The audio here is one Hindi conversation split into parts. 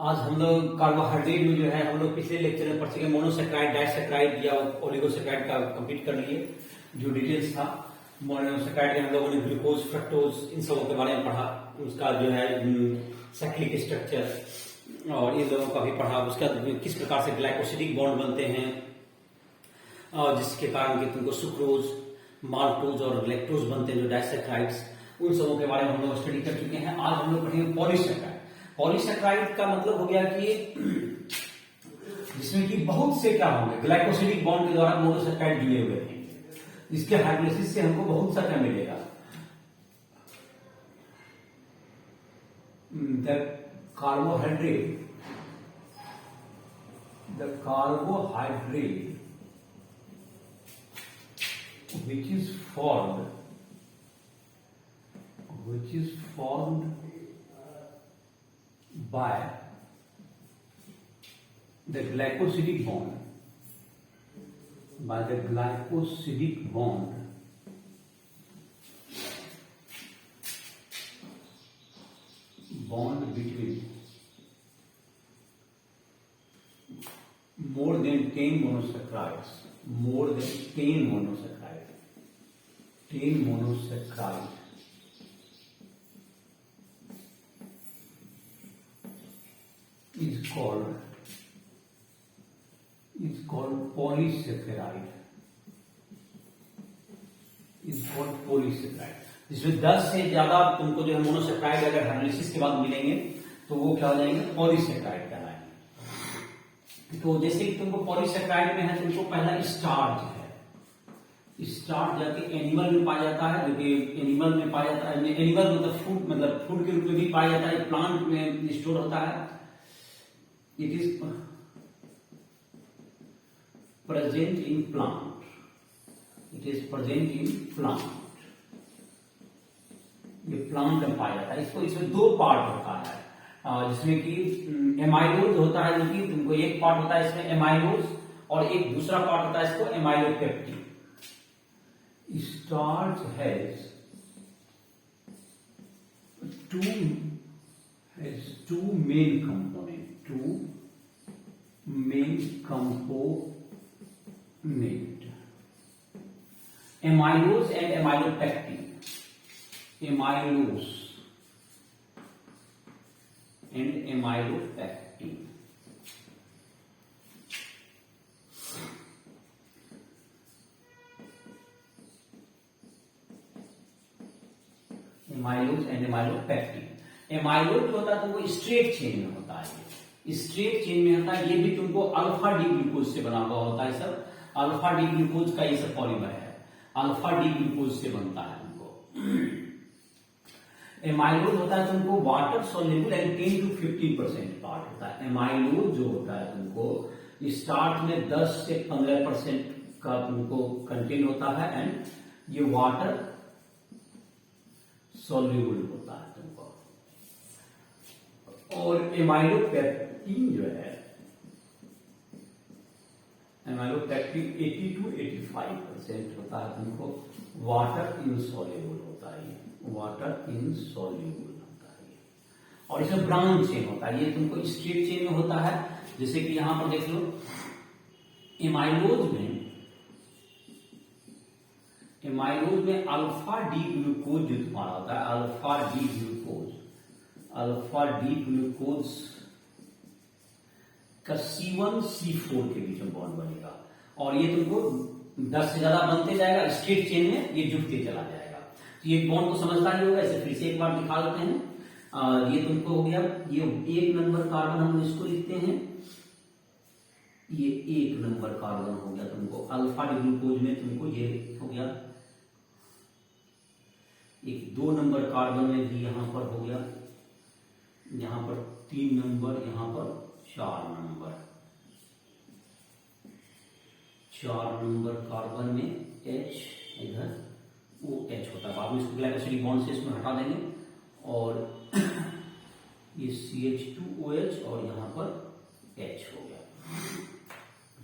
आज हम लोग कार्बोहाइड्रेट में जो है हम लोग पिछले लेक्चर में पढ़ चुके मोनोसेक्राइड, डाइसेक्राइड या ओलिगोसेक्राइड का कंप्लीट कर लिए। जो डिटेल्स था मोनोसेक्राइड में हम लोगों ने ग्लूकोज, फ्रक्टोज इन सबों के बारे में पढ़ा, उसका जो है साइक्लिक स्ट्रक्चर और इन लोगों का भी पढ़ा। उसका किस प्रकार से ग्लाइकोसिडिक बॉन्ड बनते हैं और जिसके कारण कि तुमको सुक्रोज, माल्टोज और लैक्टोज बनते हैं जो डाइसेक्राइड्स, उन सबों के बारे में हम लोग स्टडी कर चुके हैं। आज हम लोग पढ़ेंगे पॉलीसेक्राइड। पॉलीसेक्राइड का मतलब हो गया कि जिसमें कि बहुत से क्या होंगे ग्लाइकोसिडिक बॉन्ड के द्वारा मोनोसेक्राइड जुड़े हुए हैं। इसके हाइड्रोलिसिस से हमको बहुत सा क्या मिलेगा, the carbohydrate which is formed by the glycosidic bond, between more than 10 monosaccharides, 10 monosaccharide is called polysaccharide. जिसमें 10 से ज्यादा तुमको जो है मोनोसेक्राइड अगर हाइड्रोलिसिस के बाद मिलेंगे तो वो क्या हो जाएंगे, पॉलीसेक्राइड कहलाएंगे। तो जैसे कि तुमको पॉलीसेक्राइड में है, तुमको पहला स्टार्च है। स्टार्च जाके एनिमल में पाया जाता है, जो कि एनिमल में पाया जाता है, एनिमल मतलब फूड के रूप में भी पाया जाता है, प्लांट में स्टोर होता है। It is present in plant, ये प्लांट में पाया जाता है। इसमें दो पार्ट होता है, जिसमें कि एमाइलोज होता है, जो कि तुमको एक पार्ट होता है इसमें एमाइलोज और एक दूसरा पार्ट होता है इसको amylopectin. Starch has two main component, amylose and amylopectin. Amylose and amylopectin. Amylose जो होता है तुमको स्ट्रेट चेन में होता है, ये स्ट्रेट चेन में होता है। ये भी तुमको अल्फा डी ग्लूकोज से बना हुआ होता है। सब अल्फा डी ग्लूकोज का ये सब पॉलीमर है, अल्फा डी ग्लूकोज से बनता है तुमको। एमाइलोज होता है तुमको water soluble and 10 to 15% part होता है। एमाइलोज जो होता है तुमको स्टार्च में 10 से 15% का तुमको कंटेन होता है एंड ये वाटर सोल्यूबल होता है तुमको। और एमाइलोपेक्टिन जो है, एमाइलोपेक्टिन 80 to 85% होता है तुमको वाटर इनसॉल्यूबल होता है, और इसमें ब्राउन चेन होता है। ये तुमको स्ट्रेट चेन में होता है, जैसे कि यहां पर देख लो एमाइलोज में अल्फा डी ग्लूकोज जो तुम्हारा होता है, अल्फा डी ग्लूकोज का C1C4 के बीच में बॉन्ड बनेगा और ये तुमको 10 से ज्यादा बनते जाएगा, स्ट्रेट चेन में ये जुड़ते चला जाएगा। तो ये बॉन्ड को समझता ही होगा। इसे फिर से एक बार दिखा देते हैं। ये तुमको हो गया, ये 1 नंबर कार्बन हम इसको लिखते हैं, ये 1 नंबर कार्बन हो गया तुमको अल्फा डी ग्लूकोज में। तुमको ये हो गया एक 2 नंबर कार्बन में भी यहां पर हो गया, यहां पर 3 नंबर, यहां पर 4 नंबर कार्बन में H, इधर OH होता है। बाद में इसको ग्लाइकोसिडिक बॉन्ड से इसमें हटा देंगे और ये CH2OH और यहां पर H हो गया।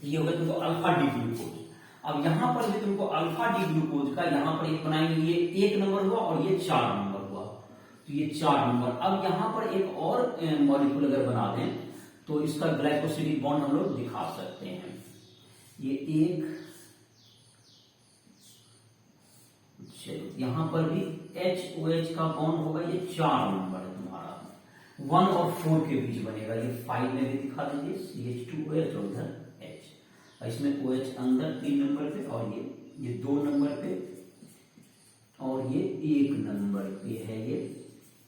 ये हो गया तुमको अल्फा डी ग्लूकोज। अब यहां पर भी तुमको अल्फा डी ग्लूकोज का यहां पर एक बनाएंगे, ये 1 नंबर हुआ और ये 4 नंबर हुआ। तो तो ये 4 नंबर। अब यहां पर एक और मॉलिक्यूल अगर बना दें तो इसका ग्लाइकोसिडिक बॉन्ड हम लोग दिखा सकते हैं। ये एक, चलो यहां पर भी HOH का बॉन्ड होगा, ये 4 नंबर है तुम्हारा, 1 और 4 के बीच बनेगा। ये 5 में भी दिखा दीजिए, CH2OH और इधर H, इसमें OH अंदर 3 नंबर पे और ये 2 नंबर पे और ये 1 नंबर पे है ये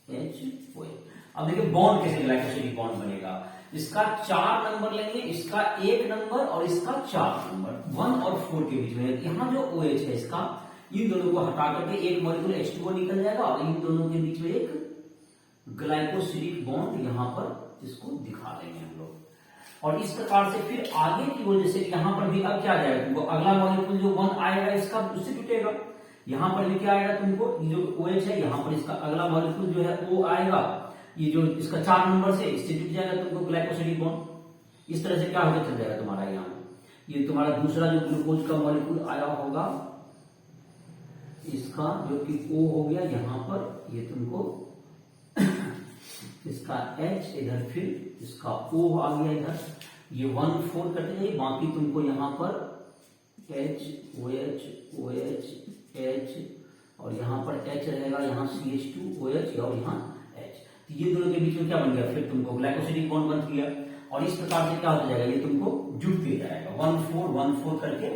HOH। अब देखिए बॉन्ड कैसे ग्लाइकोसिडिक बॉन्ड बनेगा। इसका 4 नंबर लेंगे, इसका 1 नंबर और इसका 4 नंबर, 1 और 4 के बीच में। यहाँ जो OH है इसका, इन दोनों को हटा करके एक मॉलिक्यूल H2O निकल जाएगा और इन दोनों के बीच में एक ग्लाइकोसिडिक बॉन्ड यहाँ पर इसको दिखा देंगे हम लोग। और इस प्रकार से फिर आगे की वजह से यहाँ पर भी अब क्या आ जाएगा तुमको, अगला मॉलिक्यूल जो 1 आएगा इसका उससे टूटेगा। यहाँ पर भी क्या आएगा तुमको, ये जो OH है यहाँ पर इसका अगला मॉलिक्यूल जो है O आएगा, ये जो इसका 4 नंबर से इससे टूट जाएगा तुमको ग्लाइकोसिडिक बॉन्ड। इस तरह से क्या होकर चल जाएगा तुम्हारा, यहाँ ये तुम्हारा दूसरा जो ग्लूकोज का मॉलिक्यूल आया होगा इसका जो कि O हो गया यहाँ पर, ये तुमको इसका H इधर, फिर इसका O आ गया इधर, ये 1 4 कट जाए, बाकी तुमको यहाँ पर H OH OH H और यहाँ पर H रहेगा, यहाँ CH2OH और यहाँ H। तो ये दोनों के बीच में क्या बन गया, फिर तुमको ग्लाइकोसिडिक बॉन्ड बन गया। और इस प्रकार से क्या होता जाएगा, ये तुमको जुड़ते जाएगा, 1 4 करके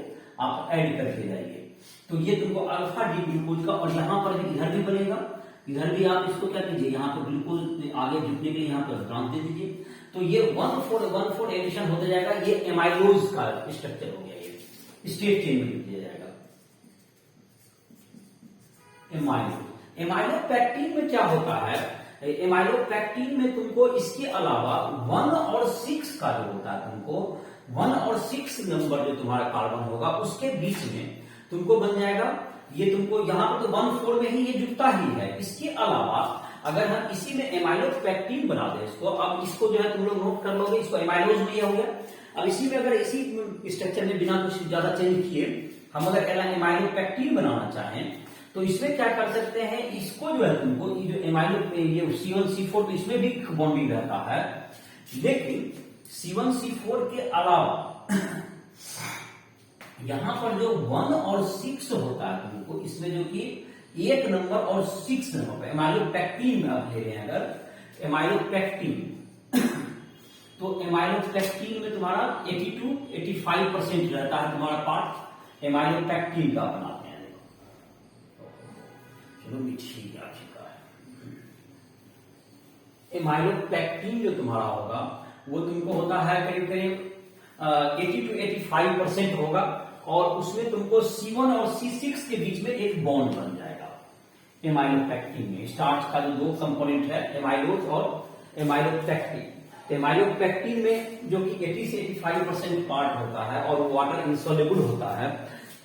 आप ऐड करते जाइए। तो ये तुमको अल्फा डी ग्लूकोज का, और यहाँ पर भी इधर भी बनेगा, इधर भी आप इसको क्या कीजिए, यहाँ पर ग्लूकोज आगे जुटने के लिए यहाँ पर ब्रांच दे दीजिए। तो ये 1 4 एडिशन होता जाएगा, ये एमाइलोज का स्ट्रक्चर हो गया, ये स्टेट चेन में जुट जाएगा। एमाइलोपेक्टिन में क्या होता है, एमाइलोपेक्टिन में तुमको इसके अलावा 1 और 6 का जो होता है, तुमको 1 और 6 नंबर जो तुम्हारा कार्बन होगा उसके बीच में तुमको बन जाएगा, ये तुमको यहाँ पर तो 1 4 में ही ये जुटता ही है। इसके अलावा अगर हम इसी में एमाइलोपेक्टिन बना दें इसको, अब इसको जो है तुम लोग नोट कर लोगे, इसको एमाइलोज में हो गया। अब इसी में अगर इसी स्ट्रक्चर में बिना कुछ ज्यादा चेंज किए हम अगर एमाइलोपेक्टिन बनाना चाहें तो इसमें क्या कर सकते हैं, इसको जो है तुमको ये जो एमाइलो ये C1C4 तो इसमें भी बॉन्डिंग रहता है, लेकिन C1C4 के अलावा यहां पर जो 1 और 6 होता है तुमको, इसमें जो कि 1 नंबर और 6 नंबर पे एमाइलोपेक्टिन में आप ले रहे हैं अगर एमाइलोपेक्टिन, तो एमाइलोपेक्टिन में तुम्हारा 82-85% रहता है तुम्हारा पार्ट एमाइलोपेक्टिन का बनाते हैं। चलो ठीक है, एमाइलोपेक्टिन जो तुम्हारा होगा वो तुमको होता है करीब करीब 80-85% होगा, और उसमें तुमको C1 और C6 के बीच में एक बॉन्ड बन जाएगा एमाइलोपेक्टिन में। स्टार्च का जो 2 कंपोनेंट है, एमाइलोज और एमाइलोपेक्टिन। एमाइलोपेक्टिन में जो कि 80 से 85% पार्ट होता है और वाटर इंसॉल्युबल होता है,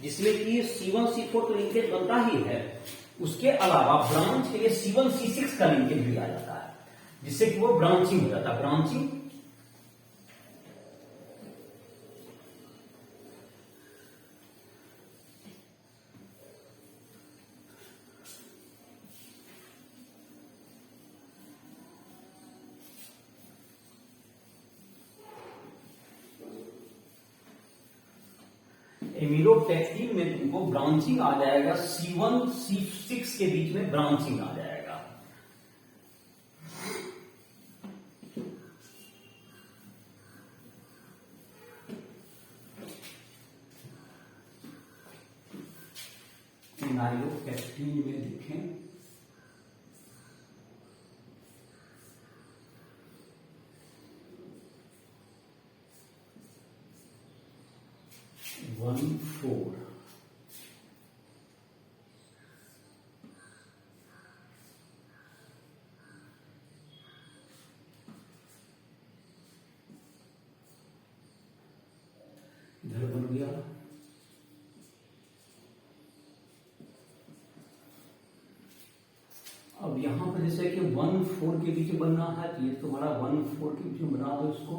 जिसमें कि C1C4 तो लिंकेज बनता ही है, उसके अलावा ब्रांच के लिए C1C6 का लिंकेज भी आ जाता है, जिससे कि वो ब्रांचिंग हो जाता है। ब्रांचिंग एमिलोपेक्टिन में तुमको ब्रांचिंग आ जाएगा, C1 C6 के बीच में ब्रांचिंग आ जाएगा। एमिलोपेक्टिन में देखें 1 4 इधर बन गया। अब यहां पर जैसे कि 1 4 के बीच में बनना है, तो ये तुम्हारा 1 4 के बीच में बना दो इसको।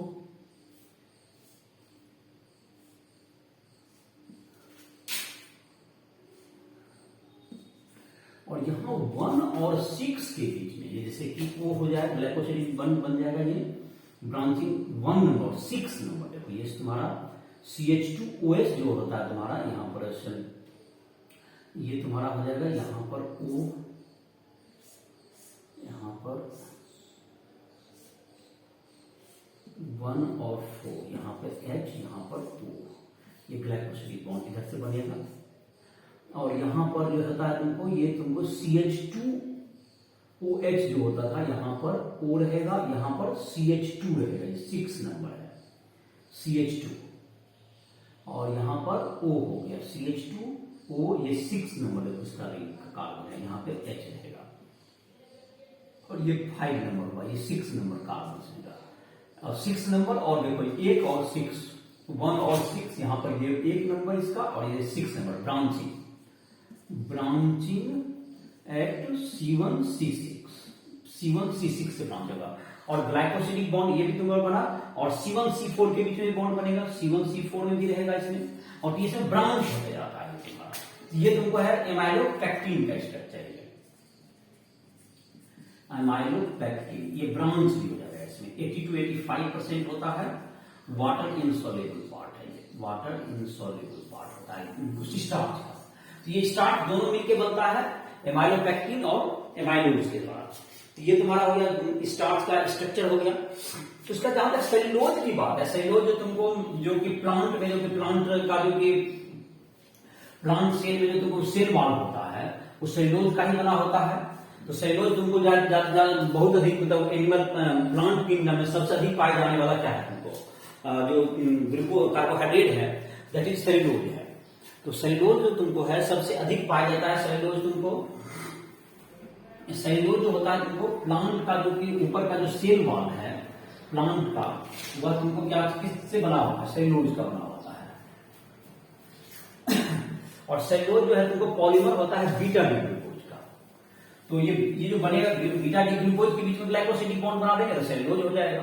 और यहाँ 1 और 6 के बीच में ये जैसे कि O हो जाए ग्लाइकोसिडिक बन जाएगा ये ब्रांचिंग 1 नंबर और 6 नंबर। देखो ये तुम्हारा CH2OH जो होता है तुम्हारा यहाँ पर ये तुम्हारा हो जाएगा यहाँ पर O, यहाँ पर 1 और 4, यहाँ पर H, यहाँ पर O, ये ग्लाइकोसिडिक बॉन्ड इधर से बनेगा। और यहाँ पर जो होता है तुमको CH2OH जो होता था यहाँ पर O रहेगा, यहाँ पर CH2 रहेगा, ये 6 नंबर है CH2, और यहाँ पर O हो गया CH2O, ये 6 नंबर है उसका कार्बन है, यहाँ पे H रहेगा। और ये 5 नंबर हुआ, ये 6 नंबर कार्बन है और 6 नंबर। और देखो 1 और 6, 1 और 6 यहाँ पर ये 1 नंबर इसका, और ये 6 नंबर ब्रांचिंग एट C1C6 से ब्रांच होगा। और ग्लाइकोसिडिक बॉन्ड ये भी तुम्हारा बना, और C1C4 के बीच में बॉन्ड बनेगा, C1C4 में भी रहेगा इसमें, और इसमें ब्रांच हो जाता है तुम्हारा। ये तुमको है एमाइलोपेक्टिन का स्ट्रक्चर है, एमाइलोपेक्टिन, ये ब्रांच भी हो जाएगा इसमें। 80 to 85% होता है, वाटर इनसॉल्युबल पार्ट है, ये वाटर इनसॉल्युबल पार्ट होता है स्टार्च का। तो ये स्टार्च दोनों मिलकर बनता है एमाइलोपेक्टिन और एमाइलोज के द्वारा। तो ये तुम्हारा हो गया स्टार्च का स्ट्रक्चर हो गया। तो उसका जहां तक सेल्यूलोज की बात है, सेल्यूलोज जो तुमको जो कि प्लांट में, जो कि प्लांट का जो कि प्लांट सेल में जो तुमको सेल वॉल होता है, वो सेल्यूलोज का ही बना होता है। तो सेल्यूलोज तुमको बहुत अधिक, मतलब एनिमल प्लांट किंगडम में सबसे अधिक पाए जाने वाला क्या है तुमको, जो ग्लूकोज कार्बोहाइड्रेट है, दैट इज सेल्यूलोज है। तो सेल्यूलोज जो तुमको है सबसे अधिक पाया जाता है। सेल्यूलोज जो होता है तुमको प्लांट का जो कि ऊपर का जो सेल वॉल है प्लांट का, वह तुमको क्या किससे बना होता है, सेल्यूलोज का बना होता है। और सेल्यूलोज जो है तुमको पॉलीमर होता है बीटा डी ग्लूकोज का। तो ये जो बनेगा बीटा डी ग्लूकोज के बीच में ग्लाइकोसिडिक बॉन्ड बना देंगे तो सेल्यूलोज हो जाएगा।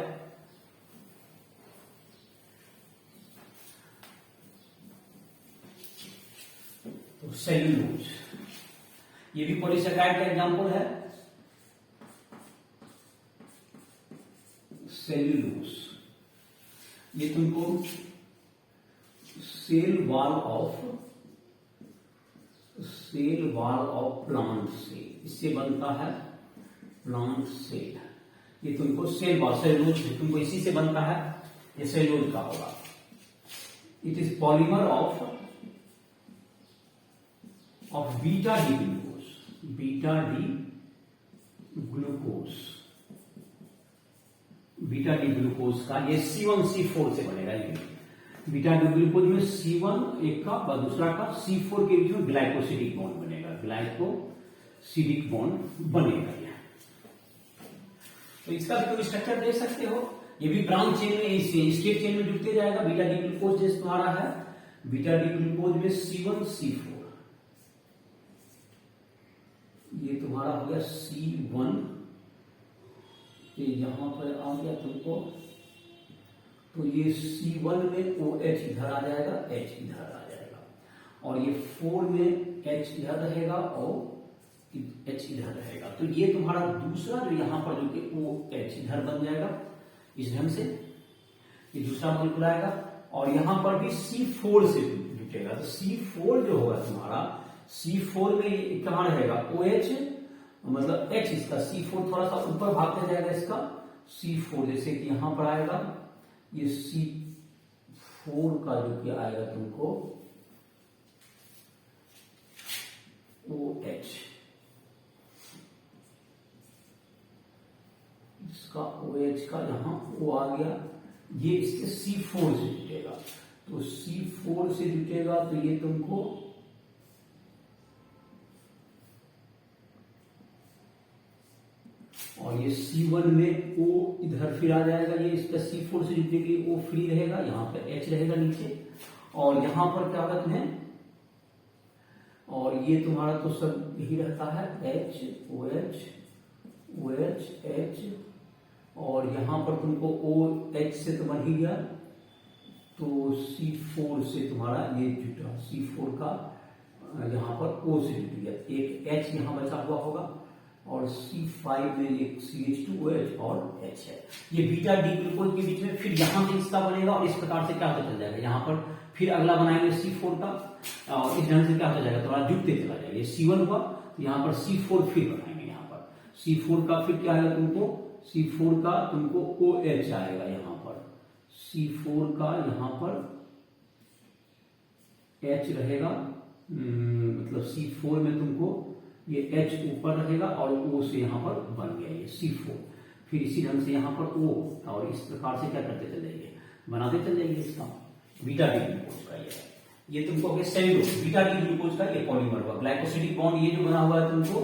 तो सेल्यूलोज ये भी पॉलीसेकेराइड का एग्जांपल है। सेल्यूलोज ये तुमको सेल वॉल ऑफ प्लांट से, इससे बनता है प्लांट सेल। ये तुमको सेल वॉल, सेल्यूलोज तुमको इसी से बनता है, ये सेल्यूलोज का होगा। It is polymer of beta D glucose का, ये C1C4 से बनेगा। ये बीटा डी ग्लूकोज में C1 एक का व दूसरा का C4 के बीच में ग्लाइकोसिडिक बॉन्ड बनेगा, ग्लाइकोसिडिक बॉन्ड बनेगा। तो इसका भी तुम स्ट्रक्चर देख सकते हो। ये भी ब्रांच चेन में, स्टेट चेन में जुड़ते जाएगा। बीटा डी ग्लूकोज जैसे तुम्हारा है, बीटा डी ग्लूकोज में C1C4, ये तुम्हारा हो गया C1, ये यहां पर आ गया तुमको, तो ये C1 में OH इधर आ जाएगा, H इधर आ जाएगा, और ये 4 में H इधर रहेगा और H इधर रहेगा। तो ये तुम्हारा दूसरा जो यहां पर जो कि OH इधर बन जाएगा इस ढंग से, ये दूसरा मॉलिक्यूल आएगा। और यहां पर भी C4 से जुटेगा। तो C4 जो होगा तुम्हारा, C4 में कहां रहेगा OH, मतलब H इसका, C4 थोड़ा सा ऊपर भागते जाएगा इसका, C4 जैसे कि यहां पर आएगा, ये C4 का जो कि आएगा तुमको OH, इसका OH का यहां O आ गया, ये इसके C4 से जुटेगा। तो C4 से जुटेगा तो ये तुमको और ये C1 में O इधर फिर आ जाएगा, ये इसका C4 से जुटने के लिए O फ्री रहेगा, यहाँ पर H रहेगा नीचे, और यहां पर क्या कहते हैं, और ये तुम्हारा तो सब यही रहता है H OH OH H, और यहां पर तुमको OH से तो बन ही गया, तो C4 से तुम्हारा ये जुटा, C4 का यहाँ पर O से जुड़ गया, एक H यहाँ बचा हुआ होगा और C5 में एक CH2OH और H है। ये बीटा डी ग्लूकोज के बीच में फिर यहाँ से इसका बनेगा और इस प्रकार से क्या होता चल जाएगा, यहाँ पर फिर अगला बनाएंगे C4 का और इस ढंग से क्या होता जाएगा, थोड़ा जुड़ते चला जाएगा। ये C1 हुआ तो यहाँ पर C4 फिर बनाएंगे, यहाँ पर C4 का फिर क्या आएगा तुमको, C4 का तुमको OH आएगा, यहाँ पर C4 का यहाँ पर H रहेगा, मतलब C4 में तुमको ये H ऊपर रहेगा और O से यहाँ पर बन गया ये C4। फिर इसी ढंग से यहाँ पर O और इस प्रकार से क्या करते चले जाइए, बनाते चले जाइए इसका बीटा डी ग्लूकोज का ये तुमको हो गया सेल्यूलोज। बीटा डी ग्लूकोज का ये पॉलीमर हुआ। ग्लाइकोसिडिक बॉन्ड ये जो बना हुआ है तुमको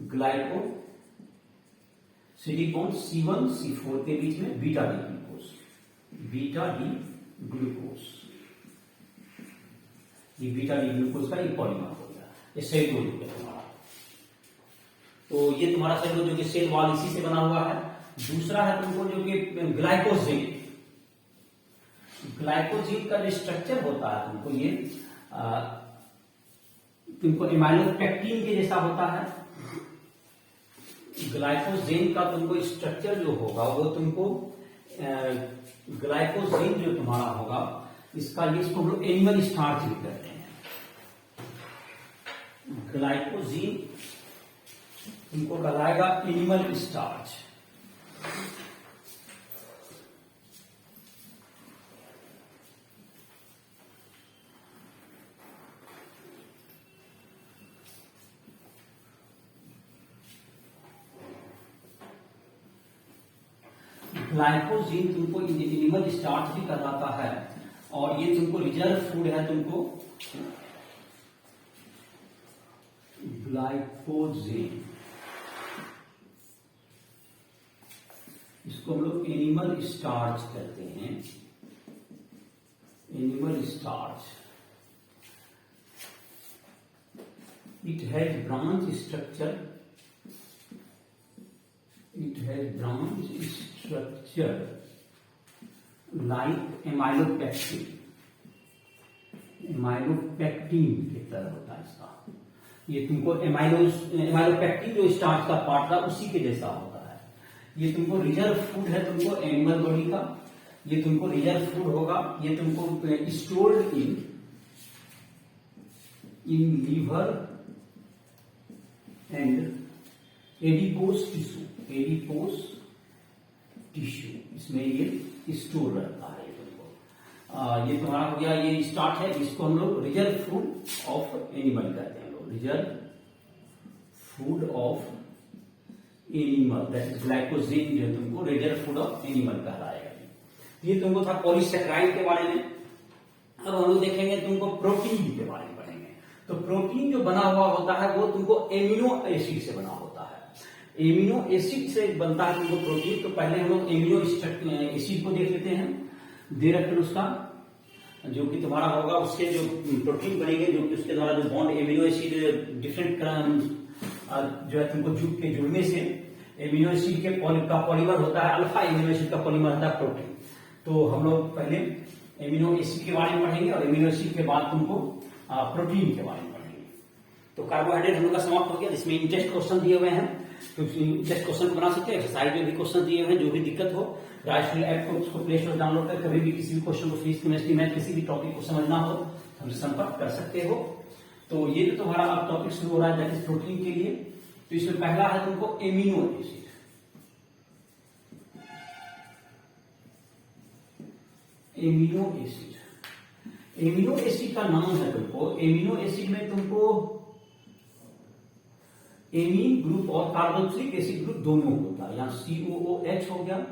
ग्लाइकोसिडिक बॉन्ड C1 C4 के बीच में beta D glucose, beta D glucose, ये बीटा डी ग्लूकोज का ये पॉलीमर हो गया, ये सेल्यूलोज हो गया तुम्हारा। तो ये तुम्हारा सेल्यूलोज जो कि सेल वॉल इसी से बना हुआ है। दूसरा है तुमको जो कि ग्लाइकोजेन। ग्लाइकोजेन का जो स्ट्रक्चर होता है तुमको ये तुमको एमाइलोपेक्टिन के जैसा होता है। ग्लाइकोजेन का तुमको स्ट्रक्चर जो होगा वो तुमको ग्लाइकोजेन जो तुम्हारा होगा इसका ये इसको हम लोग एनिमल स्टार्च भी कहते हैं। ग्लाइकोजेन तुमको कहलाएगा एनिमल स्टार्च। ग्लाइकोजेन तुमको एनिमल स्टार्च भी कहलाता है और ये तुमको रिजर्व फूड है तुमको ग्लाइकोजेन, इसको हम लोग एनिमल स्टार्च कहते हैं, animal starch. It has branch structure, it has branch structure like amylopectin, amylopectin की तरह होता है इसका। ये तुमको एमाइलोपेक्टिन जो स्टार्च का पार्ट था उसी के जैसा होता है। ये तुमको रिजर्व फूड है तुमको एनिमल बॉडी का, ये तुमको रिजर्व फूड होगा, ये तुमको stored in liver and adipose tissue, adipose tissue, इसमें ये स्टोर रहता है। ये तुमको ये तुम्हारा हो गया ये स्टार्ट है, इसको हम लोग रिजर्व फूड ऑफ एनिमल कहते हैं, लोग reserve food of animal, that is glycogen जो है तुमको रिजर्व फूड ऑफ एनिमल कहलाएगा। ये तुमको था पॉलीसेकेराइड के बारे में। अब हम लोग देखेंगे तुमको प्रोटीन के बारे में पढ़ेंगे। तो प्रोटीन जो बना हुआ होता है वो तुमको एमिनो एसिड से बना होता है। एमिनो एसिड से बनता है तुमको प्रोटीन। तो पहले हम लोग एमिनो एसिड को देख लेते हैं, दे रखें उसका जो कि तुम्हारा होगा, उससे जो प्रोटीन बनेंगे जो कि उसके द्वारा जो बॉन्ड एमिनो एसिड डिफरेंट जो है तुमको जुड़ने से एमिनो एसिड के का पॉलीमर होता है, अल्फा एमिनो एसिड का पॉलीमर होता है प्रोटीन। तो हम लोग पहले एमिनो एसिड के बारे में पढ़ेंगे और एमिनो एसिड के बाद तुमको प्रोटीन के बारे में पढ़ेंगे। तो कार्बोहाइड्रेट हम लोग का समाप्त हो गया, जिसमें इंटेस्ट क्वेश्चन दिए हुए हैं, तो इंटेस्ट क्वेश्चन बना सकते हैं। एक्सरसाइज में भी क्वेश्चन दिए हुए हैं, जो भी दिक्कत हो राष्ट्रीय ऐप को उसको प्ले स्टोर डाउनलोड कर कभी भी किसी भी क्वेश्चन को फिजिक्स केमिस्ट्री मैथ किसी भी टॉपिक को समझना हो हमसे संपर्क कर सकते हो। तो ये जो तुम्हारा अब टॉपिक शुरू हो रहा है दैट इज प्रोटीन के लिए। तो इसमें पहला है तुमको amino acid. Amino acid, amino acid का नाम है तुमको, एमिनो एसिड में तुमको एमीन ग्रुप और कार्बोक्सिलिक एसिड ग्रुप दोनों होता है। यहाँ COOH हो गया,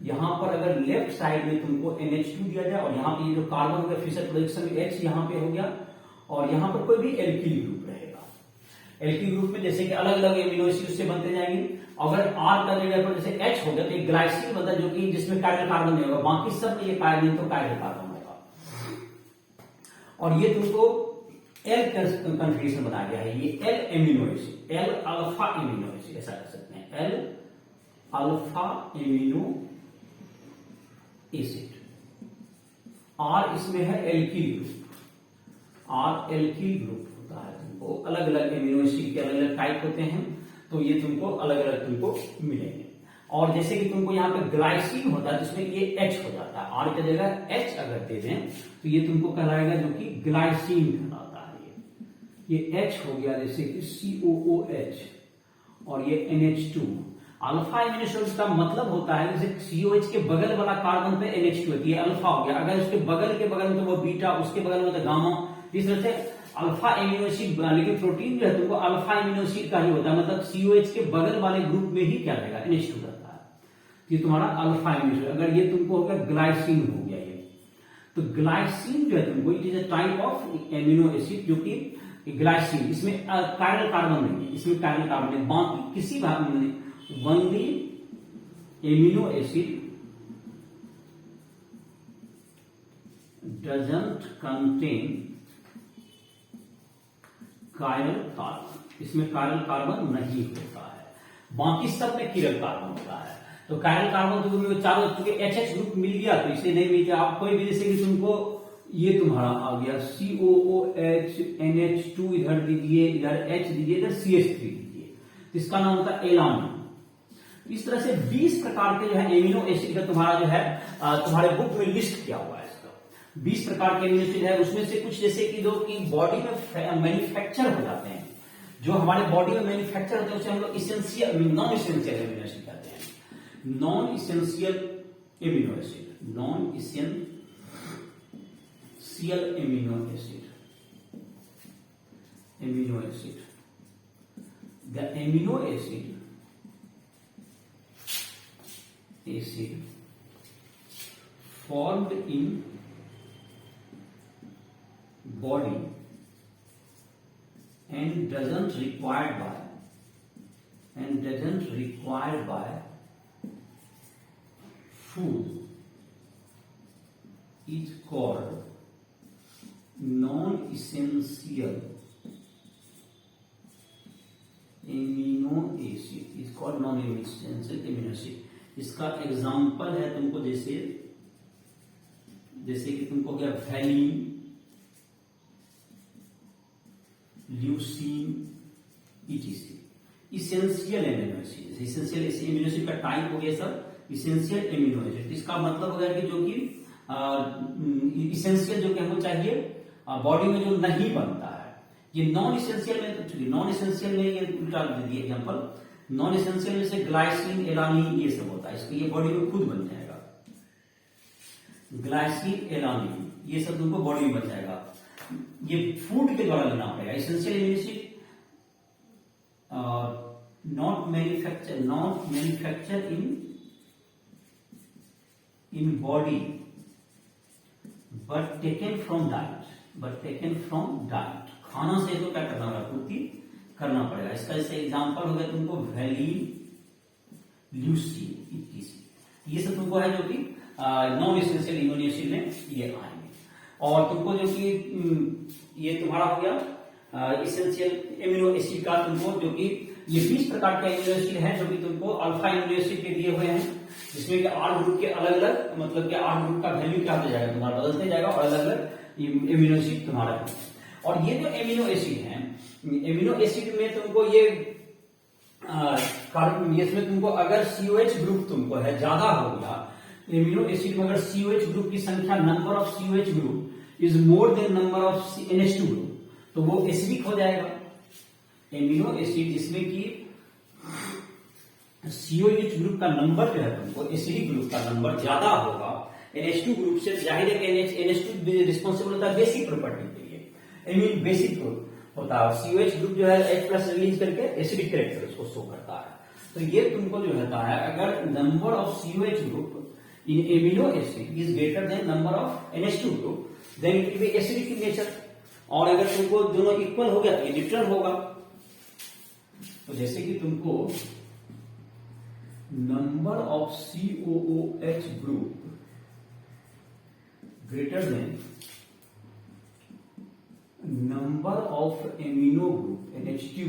यहां पर अगर लेफ्ट साइड में तुमको NH2 दिया जाए और यहाँ पे ये जो कार्बन हो गया फिशर प्रोडक्शन में H यहाँ पे हो गया और यहाँ पर कोई भी एल्किल ग्रुप रहेगा। एल्किल ग्रुप में जैसे कि अलग अलग एमिनो एसिड से बनते जाएंगे। अगर R का जगह पर जैसे H हो गया तो एक ग्लाइसिन बनता है जो कि जिसमें काइरल कार्बन नहीं होगा, बाकी सब में ये कार्बन तो काइरल कार्बन होगा। और ये तुमको एल कन्फिग्रेशन बनाया गया है, ये L amino acid, L alpha amino acid ऐसा कर सकते हैं, L alpha amino acid. R इसमें है alkyl group, R alkyl group होता है तुमको अलग अलग एमिनो एसिड के अलग अलग टाइप होते हैं, तो ये तुमको अलग अलग तुमको मिलेंगे। और जैसे कि तुमको यहाँ पे ग्लाइसिन होता है जिसमें ये H हो जाता है, R की जगह H अगर दे दें तो ये तुमको कहलाएगा जो कि ग्लाइसिन कहलाता है। ये H हो गया, जैसे कि COOH और ये NH2। अल्फा एमिनो एसिड का मतलब होता है जैसे COH के बगल वाला कार्बन पे NH2 है, ये अल्फा हो गया। अगर उसके बगल के बगल में तो वो बीटा, उसके बगल में तो गामा। इस तरह से अल्फा एमिनो एसिड, लेकिन प्रोटीन जो है तुमको अल्फा एमिनो एसिड का ही होता है, मतलब COH के बगल वाले ग्रुप में ही क्या रहेगा, NH2 रहता है। ये तुम्हारा अल्फा एमिनो एसिड। अगर ये तुमको हो गया ग्लाइसिन हो गया ये, तो ग्लाइसिन जो है तुमको it is a type of amino acid जो कि ग्लाइसिन, इसमें कायरल कार्बन नहीं है, इसमें कायरल कार्बन है। बाकी किसी भाग में only amino acid doesn't contain chiral carbon, इसमें कायरल कार्बन नहीं होता है, बाकी सब में किरल कार्बन होता है। तो कायरल कार्बन तो तुम्हें चारों, चूंकि HH ग्रुप मिल गया तो इसे नहीं मिल गया। आप कोई भी, जैसे कि तुमको ये तुम्हारा आ गया COOH, NH2 इधर दीजिए, इधर H दीजिए, इधर CH3 दीजिए, तो इसका नाम होता है एलानिन। इस तरह से 20 प्रकार के जो है एमिनो एसिड का तुम्हारा जो है तुम्हारे बुक में लिस्ट किया हुआ है। इसका 20 प्रकार के एमिनो एसिड है, उसमें से कुछ जैसे कि जो कि बॉडी में मैन्युफैक्चर हो जाते हैं, जो हमारे बॉडी में मैन्युफैक्चर होते हैं उसे हम लोग essential, non essential amino acid कहते हैं। Non essential amino acid, non essential amino acid, amino acid, the amino acid formed in body and doesn't required by food is called non-essential amino acid, is called non-essential amino acid। इसका एग्जाम्पल है तुमको जैसे कि तुमको क्या valine, leucine, ETC, essential amino acid. Essential amino acid का टाइप हो गया सब इसेंशियल एमिनो एसिड। इसका मतलब हो गया कि जो कि इसेंशियल जो कि हमको चाहिए बॉडी में जो नहीं बनता है। ये नॉन इसेंशियल में, नॉन इसेंशियल में ये उल्टा दे दिया एग्जाम्पल, नॉन एसेंशियल में से ग्लाइसिन, एलानिन ये सब होता है, इसको ये बॉडी में खुद बन जाएगा। ग्लाइसिन, एलानिन ये सब तुमको बॉडी में बन जाएगा, ये फूड के द्वारा लेना पड़ेगा। Essential amino acid not manufacture in body but taken from diet, खाना से तो क्या करना होगा, पूर्ति करना पड़ेगा। इसका जैसे एग्जांपल हो गया तुमको वैलिन, ल्यूसीन, ETC, ये सब तुमको है जो कि नॉन एसेंशियल एमिनो एसिड में ये आएंगे। और तुमको जो कि ये तुम्हारा हो गया एसेंशियल एमिनो एसिड का, तुमको जो कि ये 20 प्रकार के एमिनो एसिड है जो कि तुमको अल्फा एमिनो एसिड के दिए हुए हैं, जिसमें कि 8 ग्रुप के अलग अलग, मतलब कि 8 ग्रुप का वैल्यू क्या होता जाएगा तुम्हारा, बदलते जाएगा और अलग अलग एमिनो एसिड तुम्हारा है। और ये जो एमिनो एसिड है, एमिनो एसिड में तुमको ये इसमें तुमको अगर COH ग्रुप तुमको है ज्यादा हो गया, एमिनो एसिड में अगर COH ग्रुप की संख्या, number of COH group is more than number of NH2 group, तो वो एसिडिक हो जाएगा। एमिनो एसिड जिसमें कि COH ग्रुप का नंबर जो है तुमको एसिडिक ग्रुप का नंबर ज्यादा होगा NH2 ग्रुप से, जाहिर है कि NH2 रिस्पॉन्सिबल होता है बेसिक प्रॉपर्टी के लिए, एमिन बेसिक होता है। COH ग्रुप जो है H+ रिलीज करके एसिडिक कैरेक्टर उसको शो करता है। तो ये तुमको जो रहता है, अगर number of COH group in amino acid is greater than number of NH2 group, then it will be acidic in nature. और अगर तुमको दोनों इक्वल हो गया तो ये न्यूट्रल होगा। तो जैसे कि तुमको number of COOH group greater then number of amino group NH2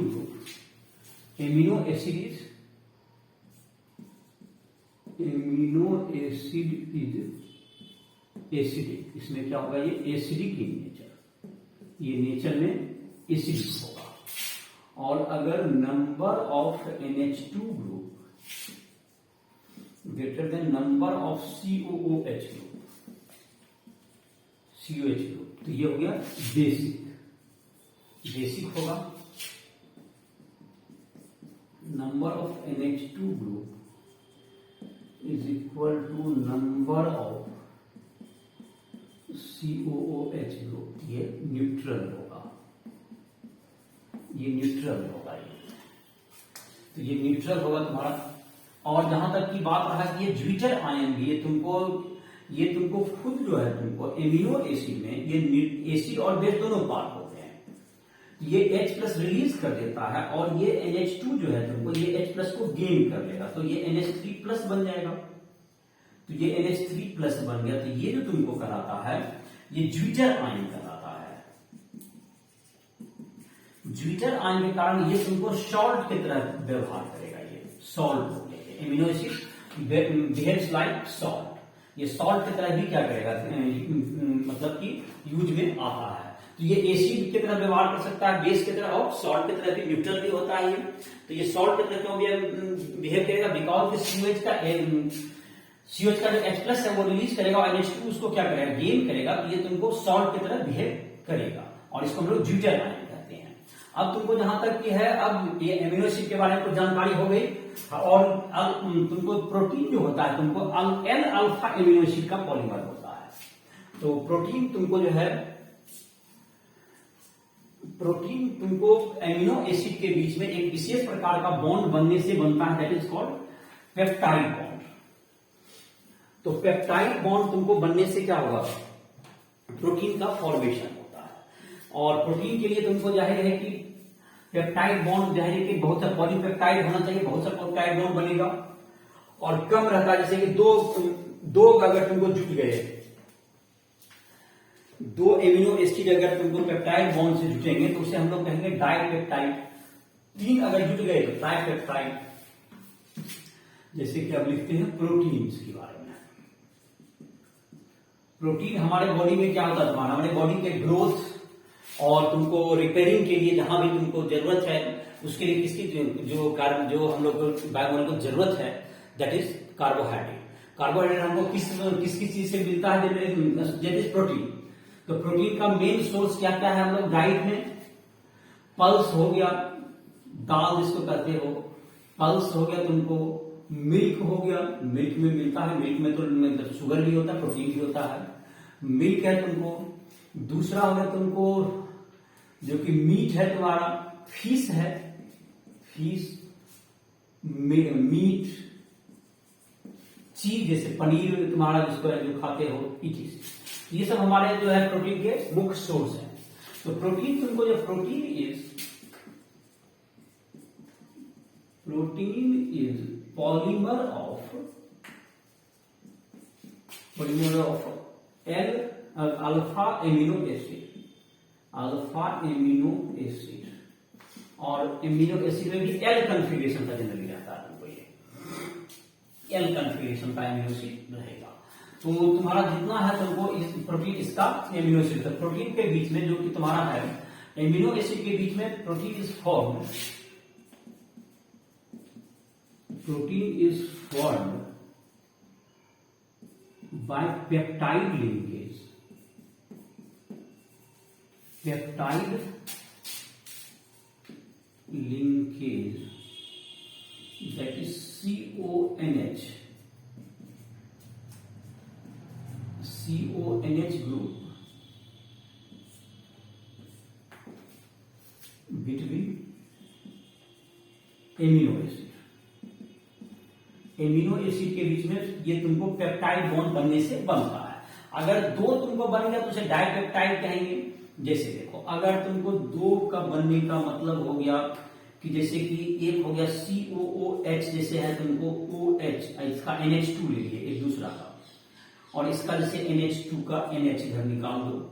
group, amino acid is acidic, इसमें क्या होगा, ये एसिडिक इन नेचर, ये नेचर में एसिड होगा। और अगर number of NH2 group greater than number of COOH group, COH group, तो ये हो गया बेसिक होगा। Number of NH2 group is equal to number of COOH group, ये न्यूट्रल होगा, ये न्यूट्रल होगा, तो ये न्यूट्रल होगा तुम्हारा। और जहां तक की बात रहा कि ये ज्विटर आयन भी ये तुमको खुद जो है तुमको एमिनो एसिड में ये एसिड और बेस दोनों पार्ट होते हैं, ये H प्लस रिलीज कर देता है और ये NH2 जो है तुमको ये H प्लस को गेन कर लेगा, तो ये NH3 प्लस बन जाएगा। तो ये NH3 प्लस बन गया, तो ये जो तुमको कराता है ये ज्विटर आयन कराता है। ज्विटर आयन के कारण ये तुमको सॉल्ट की तरह व्यवहार करेगा, ये सॉल्ट हो गया, amino acid behaves like salt, ये सॉल्ट की तरह भी क्या करेगा, मतलब कि यूज में आता है। तो ये एसिड की तरह व्यवहार कर सकता है, बेस की तरह, और सॉल्ट की तरह भी, न्यूट्रल भी होता है ये। तो ये सॉल्ट की तरह क्यों बिहेव करेगा, बिकॉज COH का जो H प्लस है वो रिलीज करेगा और NH2 उसको क्या करेगा, गेन करेगा, तो ये तुमको सॉल्ट की तरह बिहेव करेगा और इसको हम लोग ज्विटर आयन कहते हैं। अब तुमको जहां तक की है, अब ये एमिनो एसिड के बारे में कुछ जानकारी हो गई, और तुमको प्रोटीन जो होता है तुमको L अल्फा एमिनो एसिड का पॉलीमर होता है। तो प्रोटीन तुमको जो है, प्रोटीन तुमको एमिनो एसिड के बीच में एक विशेष प्रकार का बॉन्ड बनने से बनता है, that is called peptide bond. तो पेप्टाइड बॉन्ड तुमको बनने से क्या होगा, प्रोटीन का फॉर्मेशन होता है। और प्रोटीन के लिए तुमको जाहिर है कि पेप्टाइड बॉन्ड जाहिर है कि बहुत सा पॉलीपेप्टाइड होना चाहिए, बहुत सा पेप्टाइड बॉन्ड बनेगा, और कम रहता है, जैसे कि दो अगर तुमको जुट गए, दो एमिनो एसिड अगर तुमको पेप्टाइड बॉन्ड से जुटेंगे तो उसे हम लोग कहेंगे डाइपेप्टाइड। 3 अगर जुट गए तो ट्राइपेप्टाइड। जैसे कि अब लिखते हैं प्रोटीन्स के बारे में। प्रोटीन हमारे बॉडी में क्या होता है, हमारे बॉडी के ग्रोथ और तुमको रिपेयरिंग के लिए जहां भी तुमको जरूरत है, उसके लिए किसकी जो हम लोग बायोमोल को जरूरत है, दैट इज कार्बोहाइड्रेट। कार्बोहाइड्रेट हमको किस चीज से मिलता है, दैट इज प्रोटीन। तो प्रोटीन का मेन सोर्स क्या क्या है हम लोग डाइट में, पल्स हो गया, दाल जिसको कहते हो, पल्स हो गया तुमको, मिल्क हो गया, मिल्क में मिलता है, मिल्क में तो शुगर भी होता है, प्रोटीन भी होता है, मिल्क है तुमको। दूसरा हो गया तुमको जो कि मीट है तुम्हारा, फिश है, फिश, मीट, चीज जैसे पनीर तुम्हारा जिसको जो खाते हो, ये सब हमारे जो है प्रोटीन के मुख्य सोर्स है। तो प्रोटीन तुमको जो protein is polymer of L alpha amino acid, और एमिनो एसिड में भी L कन्फिगरेशन का जनरली रहता है, तुमको ये L कन्फिगरेशन का एमिनो एसिड रहेगा। तो तुम्हारा जितना है तुमको इस प्रोटीन इसका एमिनो एसिड, प्रोटीन के बीच में जो कि तुम्हारा है एमिनो एसिड के बीच में protein is formed by peptide linkage, that is CONH group between amino acid. Amino acid के बीच में ये तुमको पेप्टाइड बॉन्ड बनने से बनता है। अगर 2 तुमको बन गया तो उसे डाइपेप्टाइड कहेंगे। जैसे देखो, अगर तुमको 2 का बनने का मतलब हो गया कि जैसे कि एक हो गया COOH, जैसे है तुमको OH, इसका NH2 ले लिए एक दूसरा का, और इसका जैसे NH2 का NH इधर निकाल दो,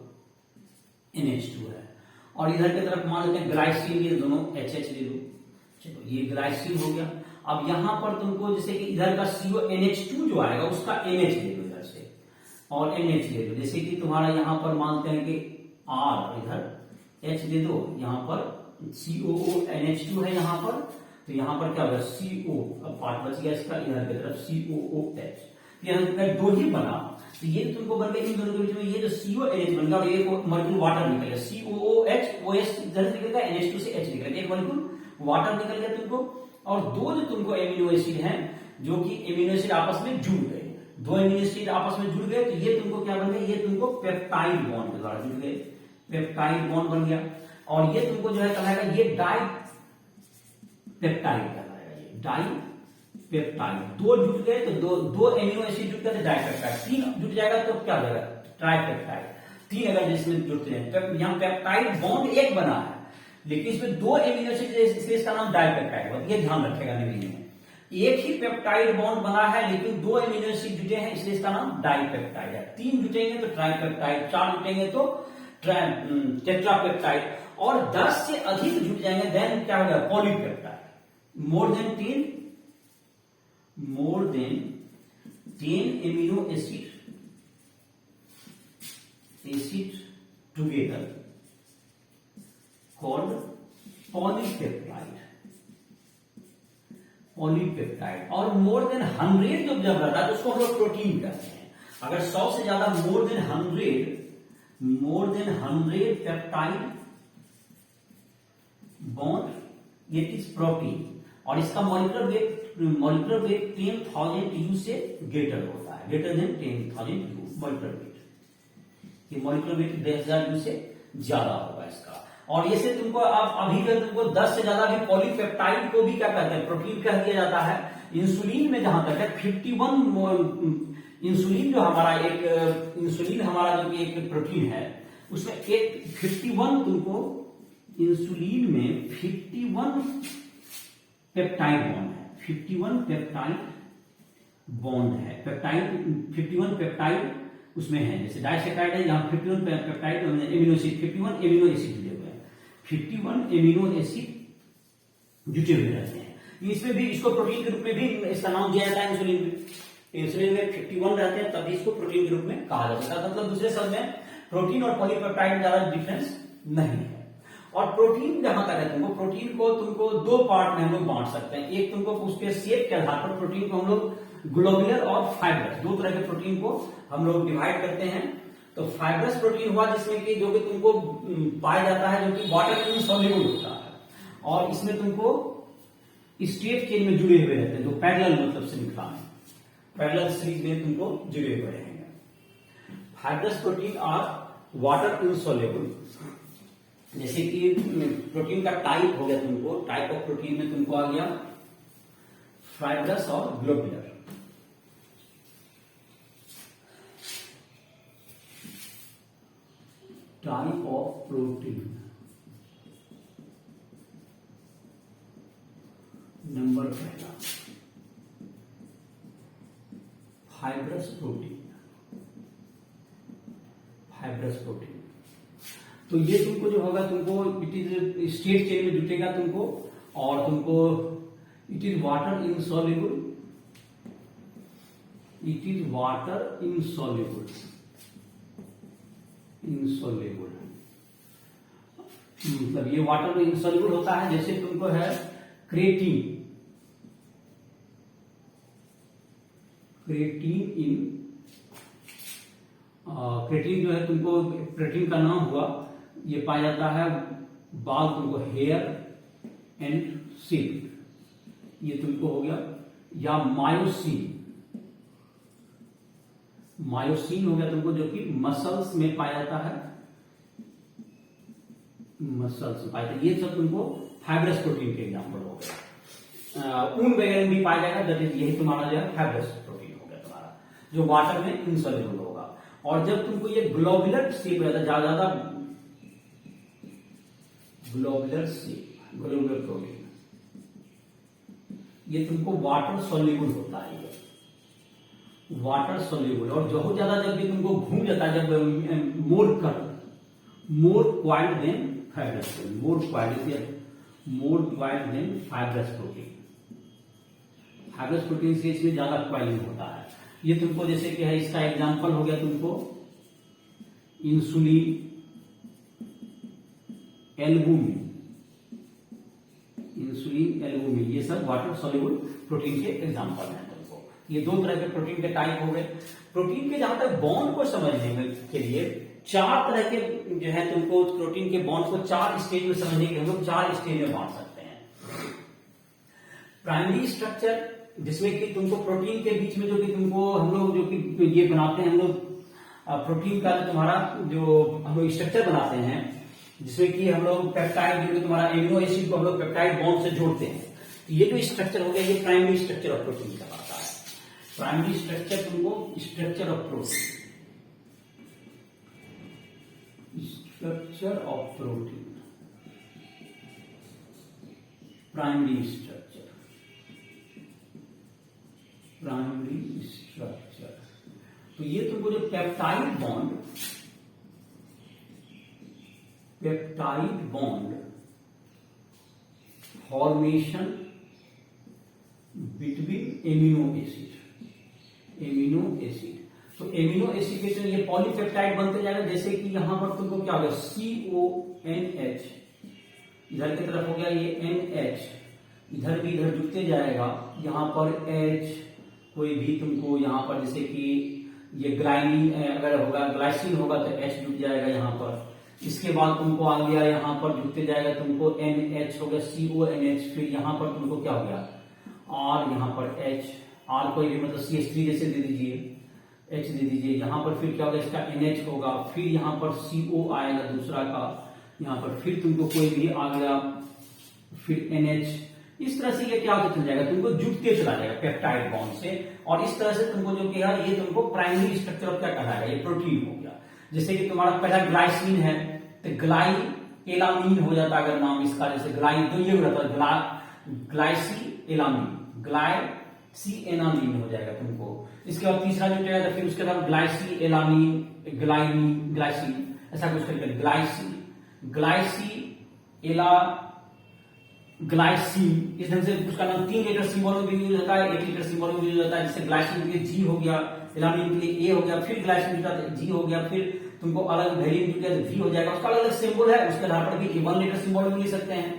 NH2 है, और इधर की तरफ मान लेते हैं ग्लाइसिन, ये दोनों HH ले लो, चलो ये ग्लाइसिन हो गया। अब यहां पर तुमको जैसे कि इधर का NH2 जो आएगा उसका NH ले लो इधर से, और NH ले लो, जैसे कि तुम्हारा यहां पर मानते हैं कि R इधर H दे दो, यहाँ पर COONH2 है यहाँ पर, तो यहाँ पर क्या होगा CO, अब पार्ट बच गया इसका इधर की तरफ COOH, यहाँ दो ही बना, तो ये तुमको बन गया इन दोनों के बीच में ये जो CONH बन गया और एक मॉलिक्यूल वाटर निकल गया, COOH, OH इधर से निकल गया, NH2 से H निकल गया, एक मॉलिक्यूल वाटर निकल गया तुमको, और दो जो तुमको एमिनो एसिड हैं जो कि एमिनो एसिड आपस में जुड़ गए, दो एमिनो एसिड आपस में जुड़ गए, तो ये तुमको क्या बन गया, ये तुमको पेप्टाइड बॉन्ड के द्वारा जुड़ गए, पेप्टाइड बॉन्ड बन गया, और ये तुमको जो है कहलाएगा ये डाई पेप्टाइड कहलाएगा, ये डाई पेप्टाइड, दो जुट गए तो दो एमिनो एसिड जुट गए तो डाइपेप्टाइड, तीन जुट जाएगा तो क्या हो जाएगा ट्राइपेप्टाइड, तीन अगर जिसमें जुड़ते हैं, यहाँ पेप्टाइड बॉन्ड एक बना है लेकिन इसमें दो एमिनो एसिड इसलिए इसका नाम डाइपेप्टाइड है, ये ध्यान रखेगा अंग्रेजी में, एक ही पेप्टाइड बॉन्ड बना है लेकिन दो एमिनो एसिड जुटे हैं इसलिए इसका नाम डाइपेप्टाइड है, तीन जुटेंगे तो ट्राइपेप्टाइड, चार जुटेंगे तो टेट्रापेप्टाइड, और 10 से अधिक जुट जाएंगे देन क्या होगा polypeptide, more than 10 amino acid together called polypeptide, और मोर देन 100 जब रहता है तो उसको हम लोग प्रोटीन कहते हैं, अगर 100 से ज्यादा more than 100 peptide bond it is protein, और इसका मॉलिक्यूलर वेट 10,000 U से ग्रेटर होता है, greater than 10,000 U molecular weight, ये मॉलिक्यूलर वेट 10,000 U से ज्यादा होगा इसका, और ये से तुमको अभी के तुमको 10 से ज्यादा भी पॉलीपेप्टाइड को भी क्या कहते हैं प्रोटीन कह दिया जाता है। इंसुलिन में जहां तक है 51 इंसुलिन जो हमारा जो कि एक प्रोटीन है उसमें एक 51 तुमको इंसुलिन में 51 पेप्टाइड बॉन्ड है, 51 पेप्टाइड बॉन्ड है, 51 पेप्टाइड उसमें है, जैसे डाइसैकाराइड है यहाँ 51 peptide amino acid 51 amino acid जुड़े हुए हैं, 51 एमिनो एसिड जुटे हुए रहते हैं, इसमें भी इसको प्रोटीन के रूप में भी इसका नाम दिया जाता है। इंसुलिन में 51 रहते हैं तभी इसको प्रोटीन के रूप में कहा जाता है, मतलब दूसरे शब्द में प्रोटीन और पॉलीपेप्टाइड ज्यादा डिफरेंस नहीं है। और प्रोटीन जहां तक है प्रोटीन को तुमको दो पार्ट में हम लोग बांट सकते हैं, एक तुमको उसके शेप के आधार पर प्रोटीन को हम लोग ग्लोबुलर और फाइब्रस दो तरह के प्रोटीन को हम लोग डिवाइड करते हैं। तो फाइब्रस प्रोटीन हुआ जिसमें कि जो कि तुमको पाया जाता है जो कि वाटर इनसॉल्युबल होता है, और इसमें तुमको स्टेट चेन में जुड़े हुए रहते हैं, जो पैरेलल मतलब से निकला है, पैरेलल सीरीज में तुमको जुड़े हुए रहेंगे। Fibrous protein are water insoluble, जैसे कि प्रोटीन का टाइप हो गया, तुमको टाइप ऑफ प्रोटीन में तुमको आ गया फाइब्रस और globular. Type of protein number पहला फाइब्रस प्रोटीन, फाइब्रस प्रोटीन। तो ये तुमको जो होगा तुमको इट इज स्टेट चेन में जुटेगा तुमको, और तुमको it is water insoluble, it is water insoluble, insoluble मतलब ये वाटर में इनसॉल्युबल होता है। जैसे तुमको है क्रेटीन, क्रेटीन जो है तुमको प्रोटीन का नाम हुआ, ये पाया जाता है बाल तुमको हेयर एंड सिल्क, ये तुमको हो गया। या मायोसिन, मायोसिन हो गया तुमको जो कि मसल्स में पाया जाता है, मसल्स में पाया जाता है। ये सब तुमको फाइब्रस प्रोटीन के एग्जाम्पल हो गया। ऊन वगैरह भी पाया जाएगा, दैट इज यही तुम्हारा जो है फाइब्रस प्रोटीन हो गया तुम्हारा, जो वाटर में इनसॉल्युबल होगा। और जब तुमको ये ग्लोबुलर शेप रहता है, ज्यादा ग्लोबुलर शेप, ग्लोबुलर प्रोटीन, ये तुमको वाटर सॉल्युबल होता है, ये वाटर सॉल्युबल। और बहुत ज्यादा जब ये तुमको घूम जाता है, जब more coiled than fibrous protein, more coiled than fibrous protein, fibrous protein से इसमें ज्यादा क्वाइलिंग होता है। ये तुमको जैसे कि है, इसका एग्जांपल हो गया तुमको इंसुलिन, एल्बुमिन, इंसुलिन, एल्बुमिन, ये सब वाटर सॉल्युबल प्रोटीन के एग्जांपल हैं तुमको। ये दो तरह के प्रोटीन के टाइप हो गए। प्रोटीन के जहां तक बॉन्ड को समझने के लिए चार तरह के जो है तुमको प्रोटीन के बॉन्ड को चार स्टेज में समझने के लिए हम लोग चार स्टेज में बांट सकते हैं। प्राइमरी स्ट्रक्चर, जिसमें कि तुमको प्रोटीन के बीच में जो कि तुमको हम लोग जो कि ये बनाते हैं हम लोग प्रोटीन का जो तुम्हारा जो हम लोग स्ट्रक्चर बनाते हैं, जिसमें कि हम लोग पेप्टाइड, जो तुम्हारा एमिनो एसिड को हम लोग पेप्टाइड बॉन्ड से जोड़ते हैं। ये जो स्ट्रक्चर हो गया ये प्राइमरी स्ट्रक्चर ऑफ प्रोटीन कहलाता है। प्राइमरी स्ट्रक्चर तुमको structure of protein, structure of protein, primary structure, primary structure. तो ये तुमको जो peptide bond, peptide bond formation between amino acid, amino acid. तो एमिनो एसिड के जो ये पॉलीपेप्टाइड बनते जाएगा, जैसे कि यहां पर तुमको क्या होगा, CONH, इधर की तरफ हो गया ये NH, इधर भी इधर जुड़ते जाएगा, यहां पर H, कोई भी तुमको यहां पर जैसे कि ये ग्लाइनिन अगर होगा, ग्लाइसिन होगा तो H जुट जाएगा यहां पर। इसके बाद तुमको आ गया यहां पर जुड़ते जाएगा तुमको NH हो गया, CONH, फिर यहां पर तुमको क्या हो गया R, यहां पर H, R कोई भी मतलब CH3 जैसे दे दीजिए, H दे दीजिए, यहां पर फिर क्या होगा इसका NH होगा, फिर यहां पर CO आएगा दूसरा का, यहां पर फिर तुमको कोई भी आ गया, फिर NH। इस तरह से ये क्या होता चल जाएगा, तुमको जुटते चला जाएगा पेप्टाइड बॉन्ड से। और इस तरह से तुमको जो किया ये तुमको प्राइमरी स्ट्रक्चर ऑफ क्या कहलाएगा, ये प्रोटीन हो गया। जैसे कि तुम्हारा पहला ग्लाइसिन है तो ग्लाई एलामीन हो जाता है अगर नाम इसका, जैसे ग्लाई तो ये हो जाता है ग्लाइसी एलामीन, ग्लाइसी एनामीन हो जाएगा तुमको। इसके बाद तीसरा जो जाएगा फिर उसके बाद ग्लाइसी एलामीन, ग्लाइमीन, ग्लाइसिन, ऐसा कुछ करके ग्लाइसी, ग्लाइसी एला ग्लाइसिन, इस ढंग से उसका नाम 3 लेटर सिंबल में भी यूज होता है, 1 लेटर सिंबल में भी यूज होता है। जैसे ग्लाइसिन के लिए G हो गया, एलामीन के लिए A हो गया, फिर ग्लाइसिन का G हो गया, फिर तुमको अलग वेरिएंट जो है V हो जाएगा, उसका अलग अलग सिंबल है, उसके आधार पर भी 1 लेटर सिंबल में लिख सकते हैं,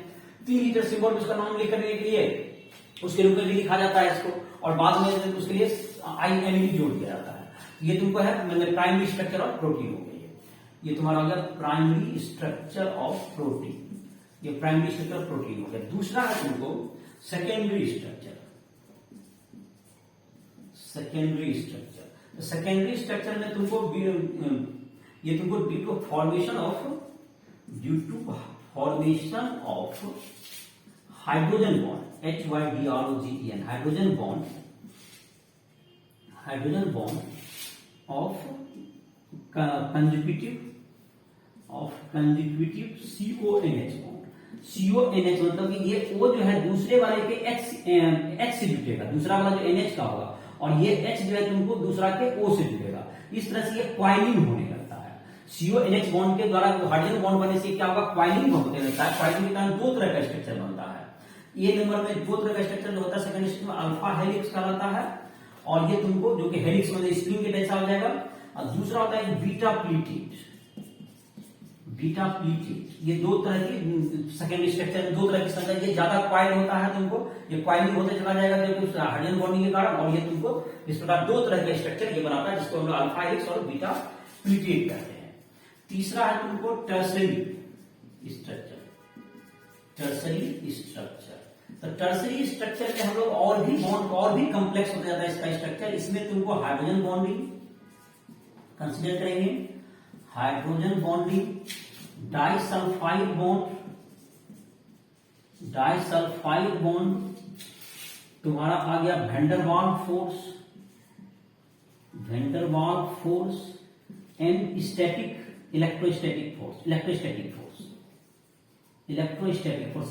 3 लेटर सिंबल उसका नाम लिख करने के लिए उसके रूप में भी लिखा जाता है इसको, और बाद में उसके लिए INV जोड़ दिया जाता है। ये तुमको है मतलब प्राइमरी स्ट्रक्चर ऑफ प्रोटीन हो गया, ये तुम्हारा हो गया प्राइमरी स्ट्रक्चर ऑफ प्रोटीन, ये प्राइमरी स्ट्रक्चर प्रोटीन हो गया। दूसरा है तुमको secondary structure, secondary structure. Secondary structure में तुमको ये तुमको due to formation of hydrogen bond, HYDROGEN, hydrogen bond of conjugative CONH bond. CONH मतलब कि ये O जो है दूसरे वाले के H से जुटेगा, दूसरा वाला जो NH का होगा, और ये H जो है तुमको दूसरा के O से जुटेगा। इस तरह से ये क्वाइलिन होने लगता है। CONH बॉन्ड के द्वारा हाइड्रोजन बॉन्ड बनने से क्या होगा, क्वाइलिन होने लगता है। क्वाइलिन के कारण 2 तरह का स्ट्रक्चर बनता है। ए नंबर में 2 तरह का स्ट्रक्चर जो होता है सेकंड स्ट्रक्चर में अल्फा हेलिक्स कहलाता है, और ये तुमको जो कि हेलिक्स मतलब स्प्रिंग के जैसा हो जाएगा, और दूसरा होता है बीटा प्लीटेड। बीटा प्लीटेड ये 2 तरह की सेकेंडरी स्ट्रक्चर में 2 तरह की संरचना, ये ज्यादा क्वाइल होता है, तुमको ये क्वाइलिंग होते चला जाएगा जो कि हाइड्रोजन बॉन्डिंग के कारण, और ये तुमको इस प्रकार 2 तरह का स्ट्रक्चर ये बनाता है, जिसको हम लोग अल्फा हेलिक्स और बीटा प्लीटेड कहते हैं। तीसरा है तुमको टर्सरी स्ट्रक्चर, टर्सरी स्ट्रक्चर। तो टर्सरी स्ट्रक्चर में हम लोग और भी बॉन्ड और भी कॉम्प्लेक्स हो जाता है इसका स्ट्रक्चर। इसमें तुमको हाइड्रोजन बॉन्डिंग कंसीडर करेंगे, हाइड्रोजन बॉन्डिंग, डाइसल्फाइड बॉन्ड, तुम्हारा आ गया der Waals force and electrostatic force.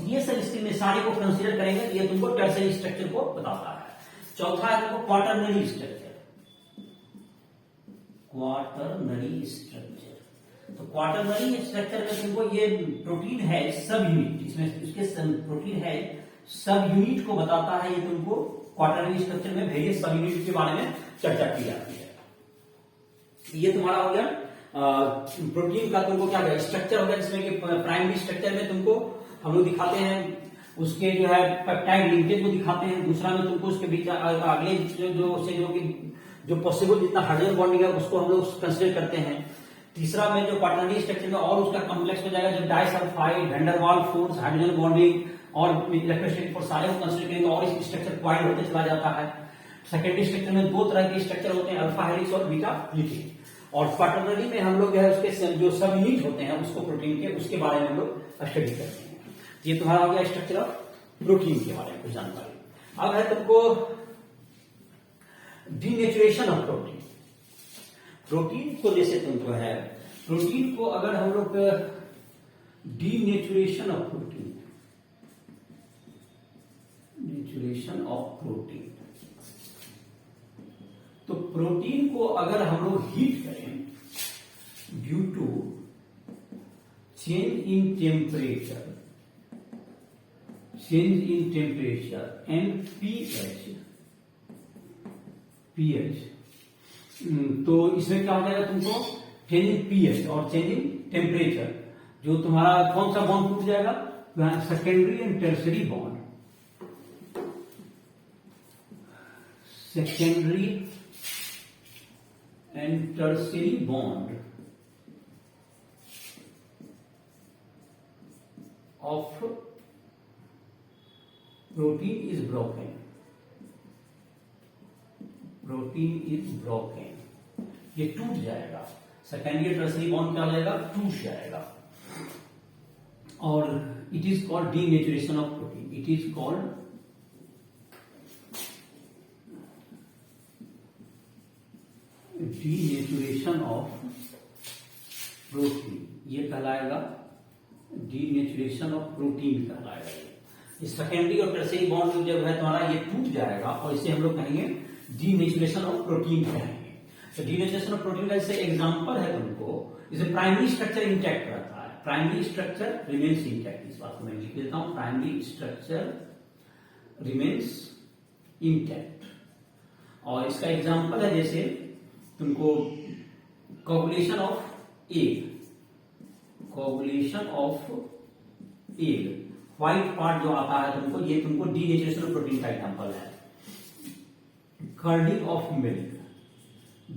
ये सब इसके में सारे को कंसीडर करेंगे, ये तुमको टर्सरी स्ट्रक्चर को बताता है। चौथा है तुमको क्वाटरनरी स्ट्रक्चर, तो क्वाटरनरी स्ट्रक्चर में तुमको ये प्रोटीन है सब यूनिट, इसमें इसके प्रोटीन है सब यूनिट को बताता है। ये तुमको क्वाटरनरी स्ट्रक्चर में वेरियस सब यूनिट के बारे में चर्चा की जाती है। ये तुम्हारा हो गया प्रोटीन का तुमको क्या स्ट्रक्चर होगा, जिसमें कि प्राइमरी स्ट्रक्चर में तुमको हम लोग दिखाते हैं उसके जो है पेप्टाइड लिंकेज को दिखाते हैं। दूसरा में तुमको उसके बीच अगले जो पॉसिबल जितना हाइड्रोजन बॉन्डिंग है उसको हम लोग कंसिडर करते हैं। तीसरा में जो क्वाटरनरी स्ट्रक्चर में और उसका कॉम्प्लेक्स हो जाएगा, जो डाइसल्फाइड, वैंडरवाल फोर्स, हाइड्रोजन बॉन्डिंग और इलेक्ट्रोस्टैटिक फोर्स सारे को कंसिडर करेंगे और इस स्ट्रक्चर क्वाइड होते चला जाता है। सेकेंडरी स्ट्रक्चर में दो तरह के स्ट्रक्चर होते हैं, अल्फा हेलिक्स और बीटा हीलिक्स। और क्वाटरनरी में हम लोग जो है उसके जो सब यूनिट होते हैं उसको प्रोटीन के, उसके बारे में हम लोग स्टडी करते हैं। ये तुम्हारा हो गया स्ट्रक्चर ऑफ प्रोटीन के बारे में कुछ जानकारी। अब है तुमको डीनेचुरेशन ऑफ प्रोटीन। प्रोटीन को जैसे तुमको है, प्रोटीन को अगर हम लोग denaturation of protein, naturation of protein, तो प्रोटीन को अगर हम लोग हीट करें due to change in temperature, change in temperature and pH, तो इसमें क्या हो जाएगा तुमको, चेंज इन पीएच और चेंज इन टेम्परेचर, जो तुम्हारा कौन सा बॉन्ड टूट जाएगा, सेकेंडरी एंड टर्सरी बॉन्ड, सेकेंडरी and tertiary bond of protein is broken. Protein is broken. ये टूट जाएगा, सेकेंडरी टर्सरी बॉन्ड क्या हो जाएगा, टूट जाएगा। और it is called denaturation of protein. It is called denaturation of protein, ये कहलाएगा डीनेचुरेशन ऑफ प्रोटीन कहलाएगा। ये सेकेंडरी और टर्सरी बॉन्ड जब है तुम्हारा ये टूट जाएगा और इसे हम लोग कहेंगे डीनेचुरेशन ऑफ प्रोटीन कहेंगे। तो डीनेचुरेशन ऑफ प्रोटीन का जैसे एग्जांपल है तुमको, इसे प्राइमरी स्ट्रक्चर इंटैक्ट रहता है, प्राइमरी स्ट्रक्चर रिमेन्स इंटैक्ट। इस बात को मैं लिख देता हूं, प्राइमरी स्ट्रक्चर रिमेन्स इंटैक्ट। और इसका एग्जांपल है जैसे तुमको coagulation of egg, coagulation of egg, white part जो आता है तुमको, ये तुमको डीनेचुरेशन ऑफ प्रोटीन का एग्जांपल है। कर्डिंग ऑफ मिल्क,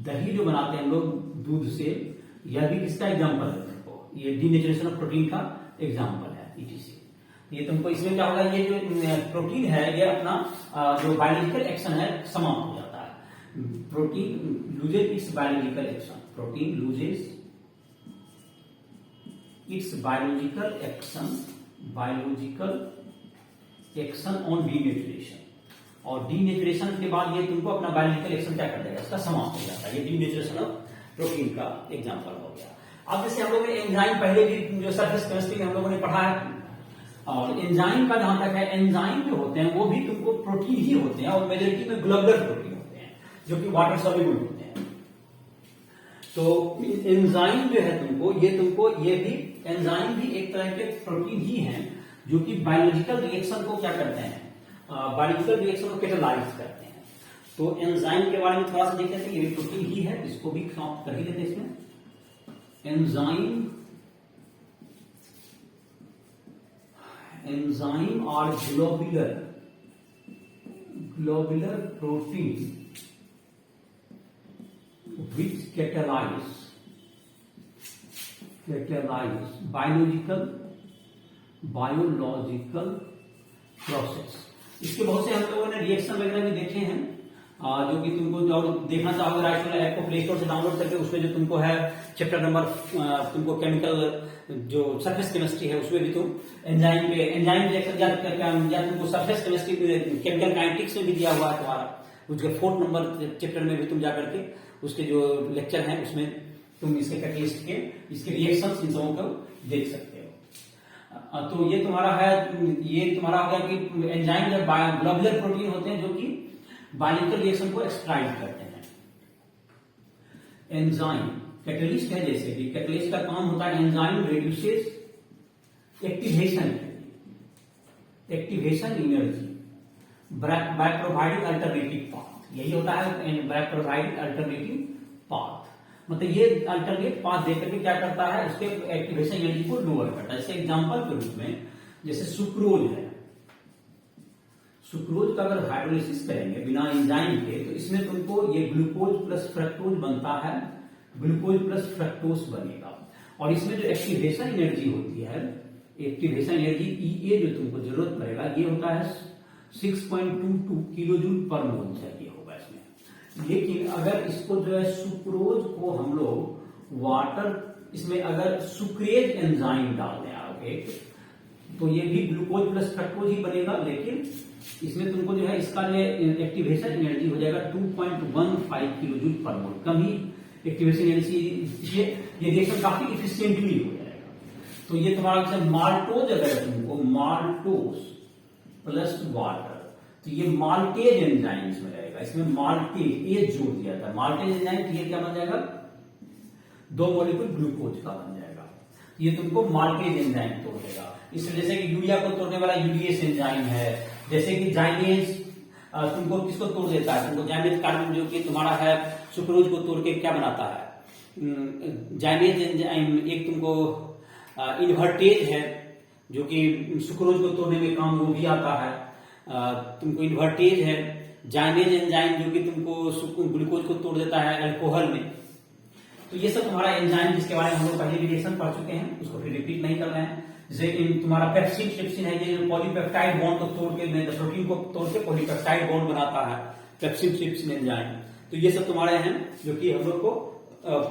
दही जो बनाते हैं हम लोग दूध से, यह भी किसका एग्जांपल है तुमको, ये डीनेचुरेशन ऑफ प्रोटीन का एग्जांपल है। ETC ये तुमको इसमें क्या होगा, ये जो प्रोटीन है ये अपना जो बायोलॉजिकल एक्शन है समाप्त हो जाता है। Protein loses it's biological action, protein loses it's biological action on denaturation. और डीनेचुरेशन के बाद ये तुमको अपना बायोलॉजिकल एक्शन क्या कर देगा, इसका समाप्त हो जाता है। ये डीनेचुरेशन ऑफ प्रोटीन का एग्जांपल हो गया। अब जैसे हम लोगों ने एंजाइम पहले भी जो सरफेस केमिस्ट्री में हम लोगों ने पढ़ा है, और एंजाइम का जहां तक है, एंजाइम जो होते हैं वो भी तुमको प्रोटीन ही होते हैं और मेजॉरिटी में ग्लोबुलर प्रोटीन होते हैं जो कि वाटर सॉल्युबल होते हैं। तो एंजाइम जो है तुमको ये भी एंजाइम भी एक तरह के प्रोटीन ही हैं जो कि बायोलॉजिकल रिएक्शन को क्या करते हैं, बायोलॉजिकल रिएक्शन को कैटालाइज करते हैं। तो एंजाइम के बारे में थोड़ा सा देख लेते हैं, ये भी प्रोटीन ही है, इसको भी समाप्त कर ही लेते हैं इसमें। Enzyme are globular protein which catalyze biological process। इसके बहुत से हम लोगों ने रिएक्शन वगैरह भी देखे हैं, जो कि तुमको जो देखना चाहोगे राइट वाला ऐप को प्ले स्टोर से डाउनलोड करके, उसमें जो तुमको है चैप्टर नंबर तुमको केमिकल जो सरफेस केमिस्ट्री है उसमें भी तुम एंजाइम रिएक्शन या तुमको सरफेस केमिस्ट्री केमिकल काइनेटिक्स में भी दिया हुआ है तुम्हारा, उसके 4 नंबर चैप्टर में भी तुम जाकर के उसके जो लेक्चर हैं उसमें तुम इसके कैटलिस्ट के इसके रिएक्शंस इन सबों को देख सकते हो। तो ये तुम्हारा है, ये तुम्हारा हो गया कि एंजाइम जब ग्लोबुलर प्रोटीन होते हैं जो कि बायोलॉजिकल रिएक्शन को एक्सट्राइट करते हैं। एंजाइम कैटलिस्ट है, जैसे कि कैटलिस्ट का काम होता है enzyme reduces activation energy by providing alternative path. यही होता है बाय प्रोवाइडिंग अल्टरनेटिव पाथ। मतलब ये अल्टरनेट पाथ देकर के क्या करता है, उसके एक्टिवेशन एनर्जी को लोअर करता है। जैसे एग्जांपल के रूप में जैसे सुक्रोज है, सुक्रोज का अगर हाइड्रोलिसिस करेंगे बिना एंजाइम के तो इसमें तुमको ये ग्लूकोज प्लस फ्रक्टोज बनता है, ग्लूकोज प्लस फ्रक्टोज बनेगा। और इसमें जो एक्टिवेशन एनर्जी होती है, एक्टिवेशन एनर्जी ये जो तुमको जरूरत पड़ेगा ये होता है 6.22 किलो जूल पर मोल चाहिए होगा इसमें। लेकिन अगर इसको जो है सुक्रोज को हम लोग वाटर, इसमें अगर सुक्रेज एंजाइम डाल दें आओगे तो ये भी ग्लूकोज प्लस फ्रक्टोज ही बनेगा, लेकिन इसमें तुमको जो है इसका जो एक्टिवेशन एनर्जी हो जाएगा 2.15 किलो जूल पर मोल, कम ही एक्टिवेशन एनर्जी, ये रिएक्शन काफी इफिशियंटली हो जाएगा। तो ये तुम्हारा जैसे माल्टोज, अगर तुमको माल्टोज प्लस वाटर, तो ये माल्टेज एंजाइम इसमें रहेगा, इसमें माल्टेज ये जोड़ दिया था, माल्टेज एंजाइम, तो ये क्या बन जाएगा 2 मॉलिक्यूल ग्लूकोज का बन जाएगा, ये तुमको माल्टेज एंजाइम तोड़ देगा। इसमें जैसे कि यूरिया को तोड़ने वाला यूरिएस एंजाइम है, जैसे कि जाइमेज तुमको किसको तोड़ देता है, तुमको जाइमेज कार्बन जो कि तुम्हारा है सुक्रोज को तोड़ के क्या बनाता है, जाइमेज एंजाइम। एक तुमको इन्वर्टेज है जो कि सुक्रोज को तोड़ने में काम वो भी आता है, तुमको इन्वर्टेज है, जाइमेज एंजाइम जो कि तुमको ग्लूकोज को तोड़ देता है अल्कोहल में। तो ये सब तुम्हारा एंजाइम जिसके बारे में हम लोग पहले भी लेसन पढ़ चुके हैं, उसको फिर रिपीट नहीं कर रहे हैं। जैसे तुम्हारा पेप्सिन, ट्रिप्सिन है, ये पॉलीपेप्टाइड बॉन्ड को तोड़ के, प्रोटीन को तोड़ के पॉलीपेप्टाइड बॉन्ड बनाता है, पेप्सिन ट्रिप्सिन एंजाइम। तो ये सब तुम्हारे हैं जो कि हम लोग को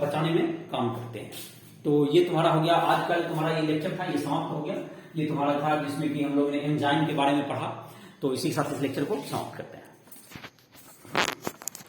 पचाने में काम करते हैं। तो ये तुम्हारा हो गया आज का तुम्हारा ये लेक्चर था, ये समाप्त हो गया। ये तुम्हारा था जिसमें कि हम लोग ने एंजाइम के बारे में पढ़ा। तो इसी के साथ इस लेक्चर को समाप्त करते हैं।